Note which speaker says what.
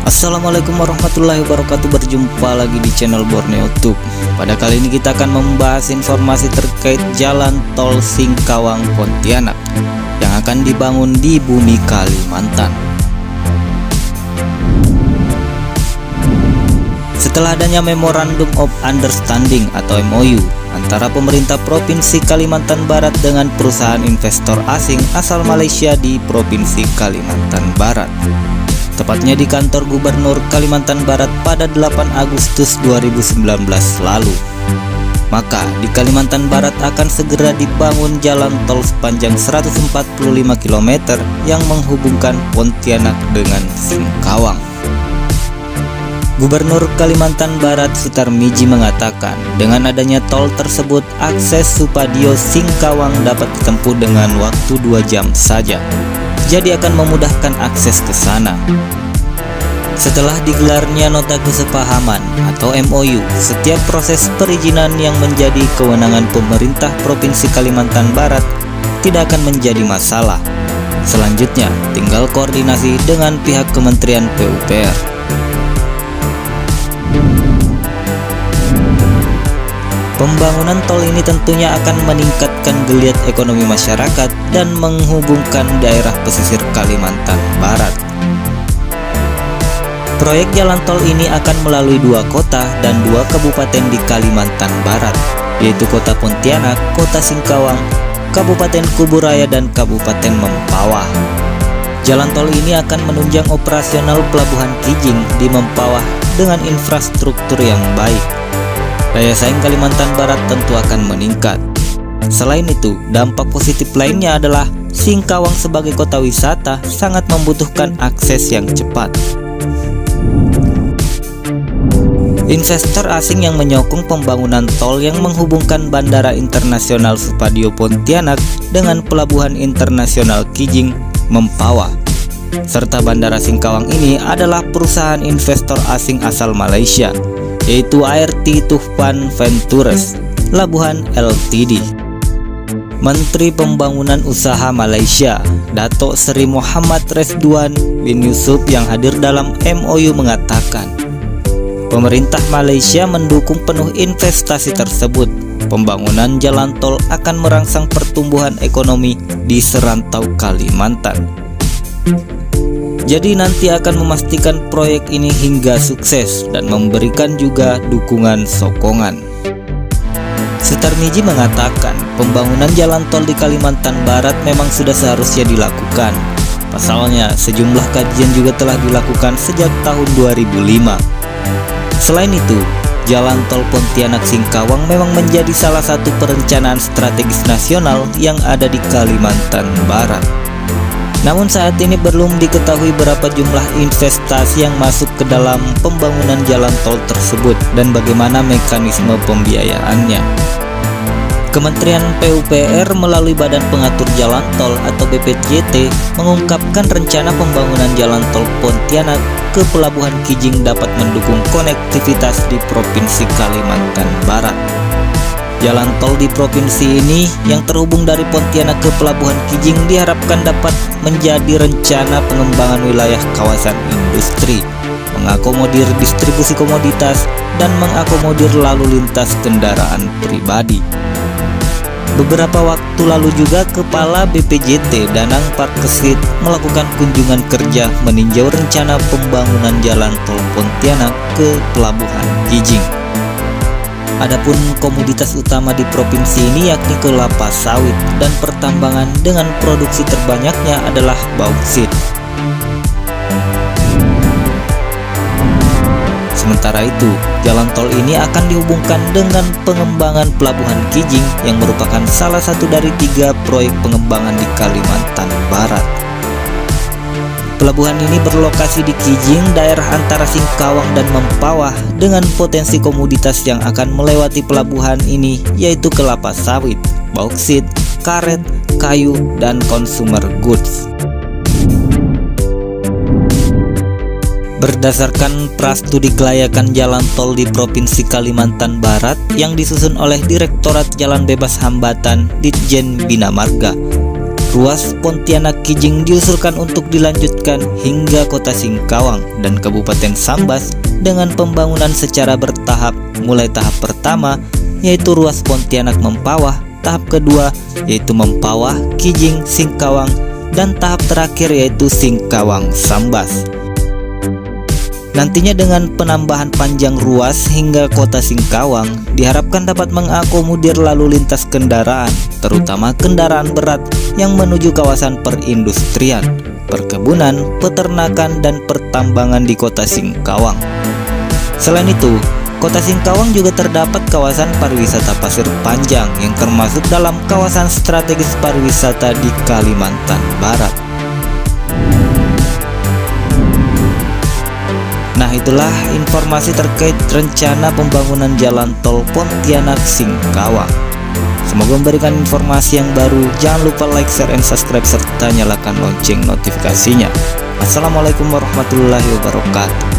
Speaker 1: Assalamualaikum warahmatullahi wabarakatuh. Berjumpa lagi di channel Borneo Tube. Pada kali ini kita akan membahas informasi terkait jalan tol Singkawang Pontianak yang akan dibangun di bumi Kalimantan. Setelah adanya Memorandum of Understanding atau MOU antara pemerintah Provinsi Kalimantan Barat dengan perusahaan investor asing asal Malaysia di Provinsi Kalimantan Barat, tepatnya di kantor Gubernur Kalimantan Barat pada 8 Agustus 2019 lalu. Maka di Kalimantan Barat akan segera dibangun jalan tol sepanjang 145 km yang menghubungkan Pontianak dengan Singkawang. Gubernur Kalimantan Barat Sutarmiji mengatakan, dengan adanya tol tersebut akses Supadio Singkawang dapat ditempuh dengan waktu 2 jam saja. Jadi akan memudahkan akses ke sana. Setelah digelarnya nota kesepahaman atau MOU, setiap proses perizinan yang menjadi kewenangan pemerintah Provinsi Kalimantan Barat tidak akan menjadi masalah. Selanjutnya, tinggal koordinasi dengan pihak Kementerian PUPR. Pembangunan tol ini tentunya akan meningkatkan geliat ekonomi masyarakat dan menghubungkan daerah pesisir Kalimantan Barat. Proyek jalan tol ini akan melalui 2 kota dan 2 kabupaten di Kalimantan Barat, yaitu Kota Pontianak, Kota Singkawang, Kabupaten Kuburaya, dan Kabupaten Mempawah. Jalan tol ini akan menunjang operasional Pelabuhan Kijing di Mempawah dengan infrastruktur yang baik. Daya saing Kalimantan Barat tentu akan meningkat. Selain itu, dampak positif lainnya adalah Singkawang sebagai kota wisata sangat membutuhkan akses yang cepat. Investor asing yang menyokong pembangunan tol yang menghubungkan Bandara Internasional Supadio Pontianak dengan Pelabuhan Internasional Kijing Mempawah serta Bandara Singkawang ini adalah perusahaan investor asing asal Malaysia, yaitu ART Tufan Ventures Labuhan Ltd. Menteri Pembangunan Usaha Malaysia, Dato' Seri Muhammad Resduan bin Yusuf yang hadir dalam MOU mengatakan, pemerintah Malaysia mendukung penuh investasi tersebut. Pembangunan jalan tol akan merangsang pertumbuhan ekonomi di serantau Kalimantan. Jadi nanti akan memastikan proyek ini hingga sukses dan memberikan juga dukungan sokongan. Sutarmiji mengatakan pembangunan jalan tol di Kalimantan Barat memang sudah seharusnya dilakukan. Pasalnya sejumlah kajian juga telah dilakukan sejak tahun 2005. Selain itu, jalan tol Pontianak Singkawang memang menjadi salah satu perencanaan strategis nasional yang ada di Kalimantan Barat. Namun saat ini belum diketahui berapa jumlah investasi yang masuk ke dalam pembangunan jalan tol tersebut dan bagaimana mekanisme pembiayaannya. Kementerian PUPR melalui Badan Pengatur Jalan Tol atau BPJT mengungkapkan rencana pembangunan jalan tol Pontianak ke Pelabuhan Kijing dapat mendukung konektivitas di Provinsi Kalimantan Barat. Jalan tol di provinsi ini yang terhubung dari Pontianak ke Pelabuhan Kijing diharapkan dapat menjadi rencana pengembangan wilayah kawasan industri, mengakomodir distribusi komoditas, dan mengakomodir lalu lintas kendaraan pribadi. Beberapa waktu lalu juga Kepala BPJT Danang Parkesit melakukan kunjungan kerja meninjau rencana pembangunan jalan tol Pontianak ke Pelabuhan Kijing. Adapun komoditas utama di provinsi ini yakni kelapa sawit dan pertambangan dengan produksi terbanyaknya adalah bauksit. Sementara itu, jalan tol ini akan dihubungkan dengan pengembangan Pelabuhan Kijing yang merupakan salah satu dari 3 proyek pengembangan di Kalimantan Barat. Pelabuhan ini berlokasi di Kijing, daerah antara Singkawang dan Mempawah, dengan potensi komoditas yang akan melewati pelabuhan ini yaitu kelapa sawit, bauksit, karet, kayu, dan consumer goods. Berdasarkan prastudi kelayakan jalan tol di Provinsi Kalimantan Barat yang disusun oleh Direktorat Jalan Bebas Hambatan Ditjen Bina Marga, ruas Pontianak Kijing diusulkan untuk dilanjutkan hingga kota Singkawang dan Kabupaten Sambas dengan pembangunan secara bertahap, mulai tahap pertama yaitu ruas Pontianak Mempawah, tahap kedua yaitu Mempawah, Kijing, Singkawang, dan tahap terakhir yaitu Singkawang Sambas. Nantinya dengan penambahan panjang ruas hingga kota Singkawang diharapkan dapat mengakomodir lalu lintas kendaraan, terutama kendaraan berat yang menuju kawasan perindustrian, perkebunan, peternakan, dan pertambangan di kota Singkawang. Selain itu, kota Singkawang juga terdapat kawasan pariwisata Pasir Panjang yang termasuk dalam kawasan strategis pariwisata di Kalimantan Barat. Nah, itulah informasi terkait rencana pembangunan jalan tol Pontianak Singkawang. Semoga memberikan informasi yang baru. Jangan lupa like, share, and subscribe serta nyalakan lonceng notifikasinya. Assalamualaikum warahmatullahi wabarakatuh.